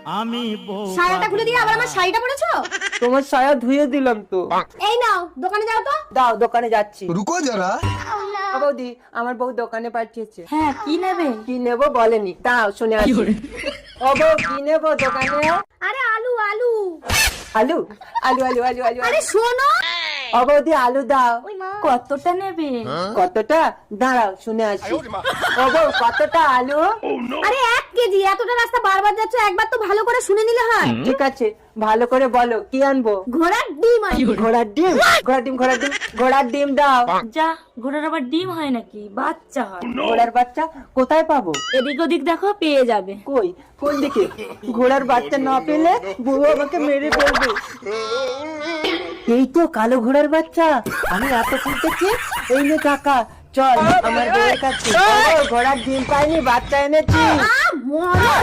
আমি বউ সায়াটা খুলে দিয়ে আবার আমার শাড়িটা পরেছো? তোমার সায়া ধুয়ে দিলাম তো। এই নাও দোকানে যাও তো। দাও, দোকানে যাচ্ছি। रुको जरा। বৌদি, আমার বউ দোকানে পাঠিয়েছে। হ্যাঁ কি নেবে? কি নেবো বলেনি, দাও শুনে আসি। ও বউ, কি নেবো দোকানে? আরে আলু আলু। আলু আলু আলু আলু আলু আরে শোনো। ও বৌদি, আলু দাও। কতটা নেবে? কতটা? দাঁড়াও শুনে আসি। ও বউ, কতটা আলু? আরে 1 কেজি। এতটা রাস্তা বারবার যাচ্ছ, একবার তো ভালো করে শুনে নিলে হয়। ঠিক আছে, ভালো করে বলো কি আনবো। ঘোড়ার ডিম আনবো। ঘোড়ার ডিম? ঘোড়ার ডিম, ঘোড়ার ডিম, ঘোড়ার ডিম দাও। যা, ঘোড়ার আবার ডিম হয় নাকি? বাচ্চা হয়। ঘোড়ার বাচ্চা কোথায় পাবো? এদিক ওদিক দেখো, পেয়ে যাবে। কই, কোন দিকে? ঘোড়ার বাচ্চা না পেলে বুড়ো আমাকে মেরে ফেলবে। এই তো কালো ঘোড়ার বাচ্চা, আমি এত খুঁজতেছি। এই নে টাকা, চল আমার বউয়ের কাছে। ও, ঘোড়ার ডিম পাইনি, বাচ্চা এনেছি। মরো।